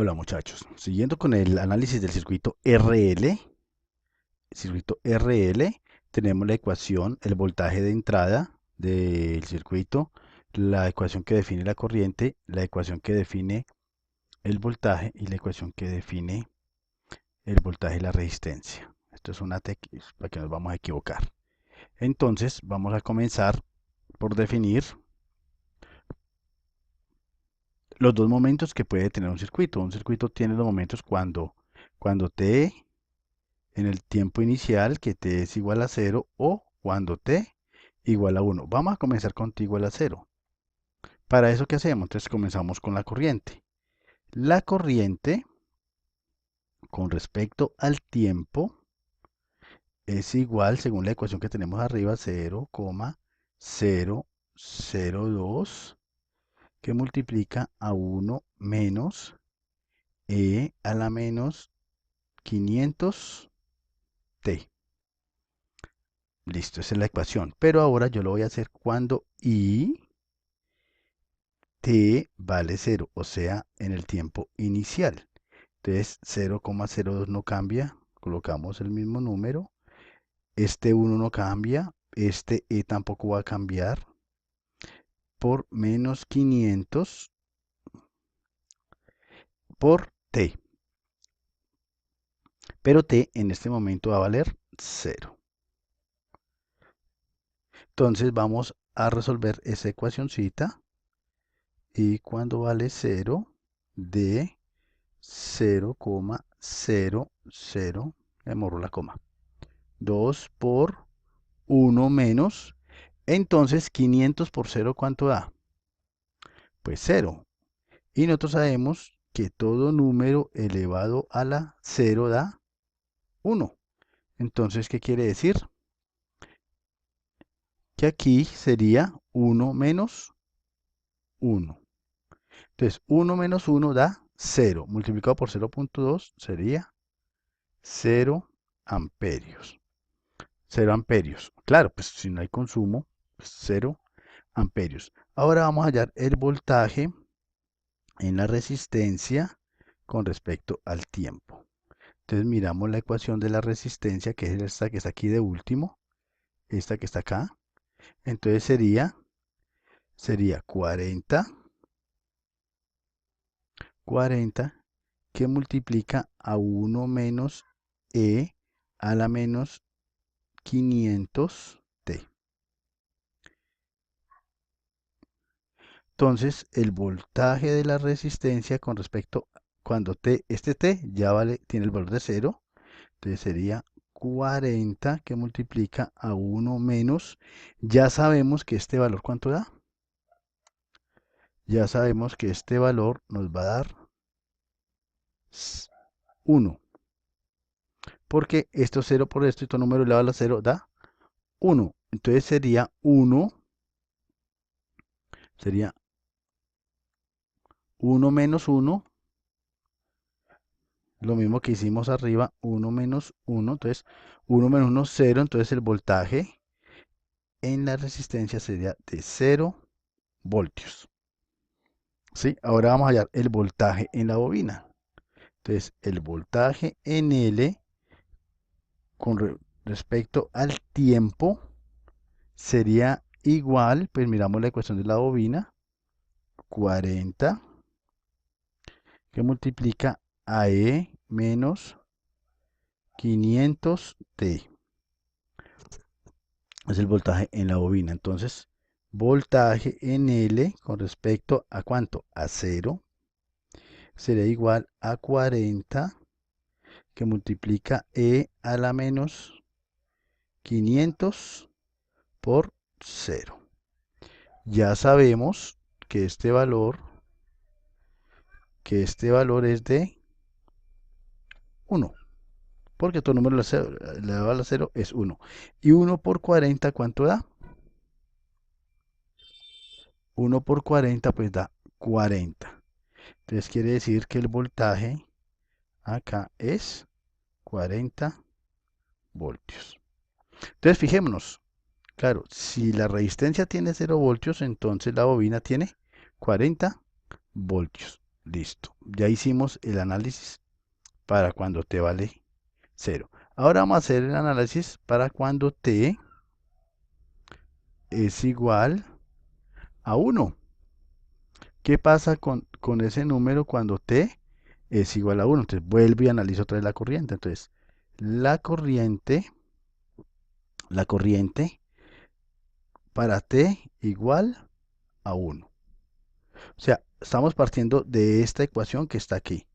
Hola muchachos, siguiendo con el análisis del circuito RL, tenemos la ecuación, el voltaje de entrada del circuito, la ecuación que define la corriente, la ecuación que define el voltaje y la ecuación que define el voltaje y la resistencia. Esto es una TX para que nos vamos a equivocar. Entonces vamos a comenzar por definir los dos momentos que puede tener un circuito. Un circuito tiene los momentos cuando T en el tiempo inicial, que t es igual a 0, o cuando t igual a 1. Vamos a comenzar con t igual a 0. Para eso, ¿qué hacemos? Entonces comenzamos con la corriente. La corriente, con respecto al tiempo, es igual, según la ecuación que tenemos arriba, 0,002, que multiplica a 1 menos e a la menos 500t. Listo, esa es la ecuación. Pero ahora yo lo voy a hacer cuando i t vale 0, o sea, en el tiempo inicial. Entonces 0,02 no cambia, colocamos el mismo número. Este 1 no cambia, este e tampoco va a cambiar, por menos 500 por t. Pero t en este momento va a valer 0. Entonces vamos a resolver esa ecuacioncita. Y cuando vale 0, de 0,00, me borro la coma, 2 por 1 menos, entonces 500 por 0, ¿cuánto da? Pues 0. Y nosotros sabemos que todo número elevado a la 0 da 1. Entonces, ¿qué quiere decir? Que aquí sería 1 menos 1. Entonces, 1 menos 1 da 0. Multiplicado por 0,2 sería 0 amperios. 0 amperios. Claro, pues si no hay consumo, pues 0 amperios. Ahora vamos a hallar el voltaje en la resistencia con respecto al tiempo. Entonces miramos la ecuación de la resistencia, que es esta que está aquí de último, esta que está acá. Entonces sería 40 que multiplica a 1 menos e a la menos 500t. Entonces, el voltaje de la resistencia con respecto cuando este t ya tiene el valor de 0, entonces sería 40 que multiplica a 1 menos, ya sabemos que este valor, ¿cuánto da? Ya sabemos que este valor nos va a dar 1, porque esto 0 por esto, y todo número elevado a la 0 da 1. Entonces sería 1 menos 1, lo mismo que hicimos arriba, 1 menos 1, entonces 1 menos 1, 0, entonces el voltaje en la resistencia sería de 0 voltios. ¿Sí? Ahora vamos a hallar el voltaje en la bobina. Entonces, el voltaje en L con respecto al tiempo sería igual, pues miramos la ecuación de la bobina, 40 que multiplica a E menos 500t. Es el voltaje en la bobina. Entonces, voltaje en L con respecto a ¿cuánto? A 0 sería igual a 40 que multiplica E a la menos 500 por 0. Ya sabemos que este valor es de 1, porque todo número elevado a la 0 es 1. Y 1 por 40, ¿cuánto da? 1 por 40 pues da 40. Entonces quiere decir que el voltaje acá es 40 voltios. Entonces fijémonos, claro, si la resistencia tiene 0 voltios, entonces la bobina tiene 40 voltios. Listo. Ya hicimos el análisis para cuando t vale 0. Ahora vamos a hacer el análisis para cuando t es igual a 1. ¿Qué pasa con ese número cuando t es igual a 1? Entonces vuelvo y analizo otra vez la corriente. Entonces, la corriente para t igual a 1. O sea, estamos partiendo de esta ecuación que está aquí.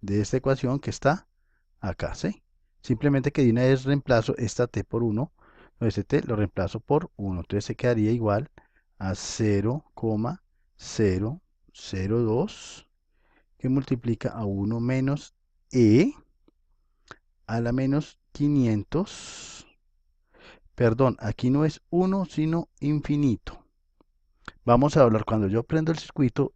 De esta ecuación que está acá, ¿sí? Simplemente que de una vez reemplazo esta t por 1. Este t lo reemplazo por 1. Entonces se quedaría igual a 0,002 que multiplica a 1 menos e a la menos 500. Perdón, aquí no es 1, sino infinito. Vamos a hablar cuando yo prendo el circuito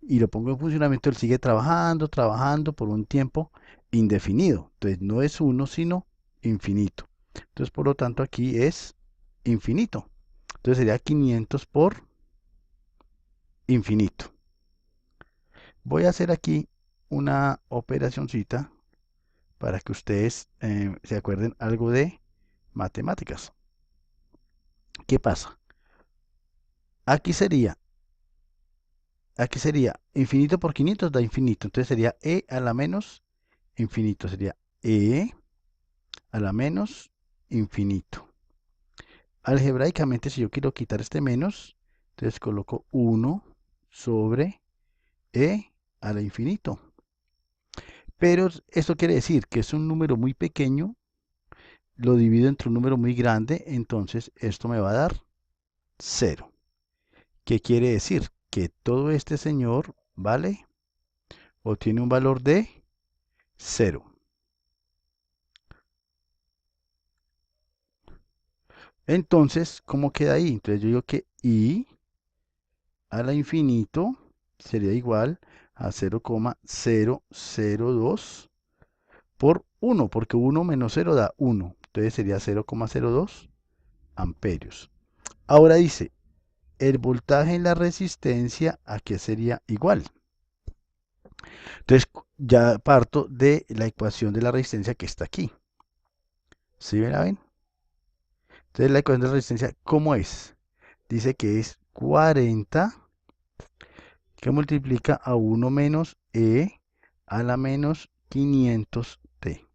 y lo pongo en funcionamiento, él sigue trabajando, trabajando por un tiempo indefinido. Entonces no es 1, sino infinito. Entonces, por lo tanto, aquí es infinito. Entonces sería 500 por infinito. Voy a hacer aquí una operacioncita para que ustedes se acuerden algo de matemáticas. ¿Qué pasa? Aquí sería infinito por 500 da infinito. Entonces sería e a la menos infinito. Sería e a la menos infinito. Algebraicamente, si yo quiero quitar este menos, entonces coloco 1 sobre e a la infinito. Pero esto quiere decir que es un número muy pequeño, lo divido entre un número muy grande, entonces esto me va a dar 0. ¿Qué quiere decir? Que todo este señor vale o tiene un valor de 0. Entonces, ¿cómo queda ahí? Entonces yo digo que i a la infinito sería igual a 0,002 por 1, porque 1 menos 0 da 1. Entonces sería 0,02 amperios. Ahora dice, el voltaje en la resistencia, ¿a qué sería igual? Entonces ya parto de la ecuación de la resistencia que está aquí. ¿Sí ven? ¿Ven? Entonces la ecuación de la resistencia, ¿cómo es? Dice que es 40 que multiplica a 1 menos e a la menos 500t.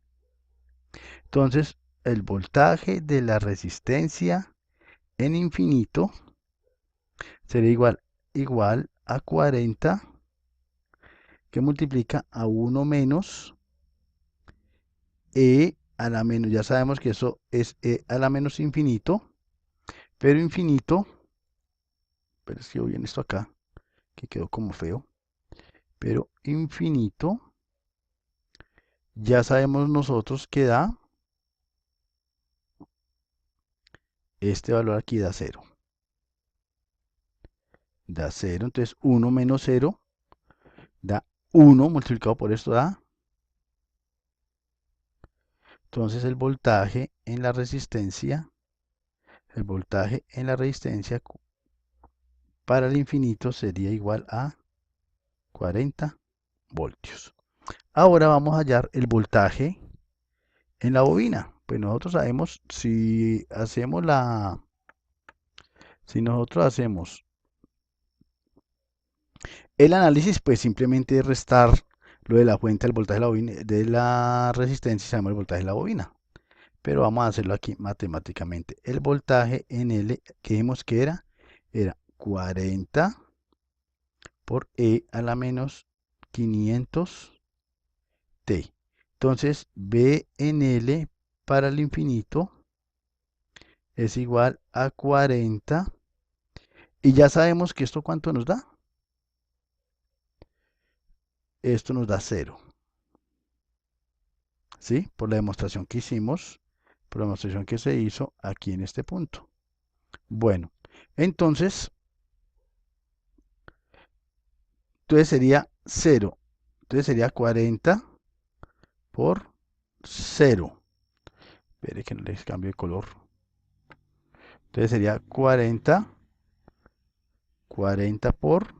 Entonces, el voltaje de la resistencia en infinito sería igual a 40 que multiplica a 1 menos e a la menos, ya sabemos que eso es e a la menos infinito, pero infinito, pero escribo bien esto acá, que quedó como feo, pero infinito, ya sabemos nosotros que da, este valor aquí da 0. Da 0, entonces 1 menos 0 da 1 multiplicado por esto da. Entonces el voltaje en la resistencia para el infinito sería igual a 40 voltios. Ahora vamos a hallar el voltaje en la bobina. Pues nosotros sabemos si nosotros hacemos el análisis, pues simplemente restar lo de la fuente del voltaje de la bobina, de la resistencia, y sabemos el voltaje de la bobina. Pero vamos a hacerlo aquí matemáticamente. El voltaje en L que dijimos que era 40 por E a la menos 500t. Entonces, B en L para el infinito es igual a 40. Y ya sabemos que esto cuánto nos da. Esto nos da 0. ¿Sí? Por la demostración que hicimos, por la demostración que se hizo aquí en este punto. Bueno, entonces sería 0. Entonces sería 40 por 0. Espere que no les cambie de color. Entonces sería 40 40 por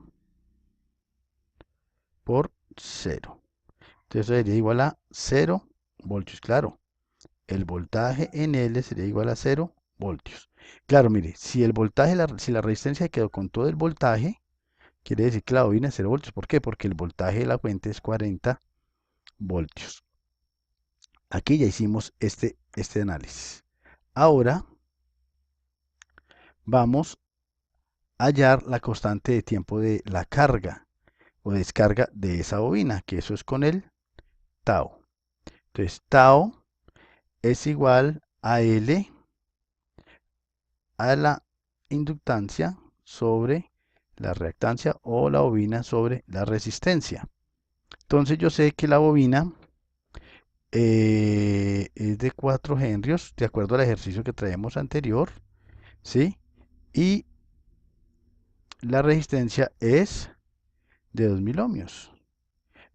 0. Entonces eso sería igual a 0 voltios. Claro, el voltaje en L sería igual a 0 voltios. Claro, mire, si el voltaje, si la resistencia quedó con todo el voltaje, quiere decir que la bobina es 0 voltios. ¿Por qué? Porque el voltaje de la fuente es 40 voltios. Aquí ya hicimos este análisis. Ahora vamos a hallar la constante de tiempo de la carga o descarga de esa bobina, que eso es con el tau. Entonces, tau es igual a L a la inductancia sobre la reactancia o la bobina sobre la resistencia. Entonces yo sé que la bobina es de 4 henrios, de acuerdo al ejercicio que traemos anterior, ¿sí? Y la resistencia es de 2000 ohmios.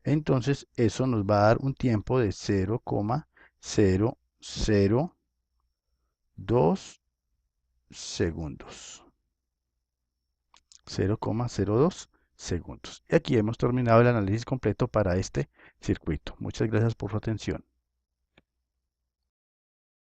Entonces eso nos va a dar un tiempo de 0,002 segundos. 0,02 segundos. Y aquí hemos terminado el análisis completo para este circuito. Muchas gracias por su atención.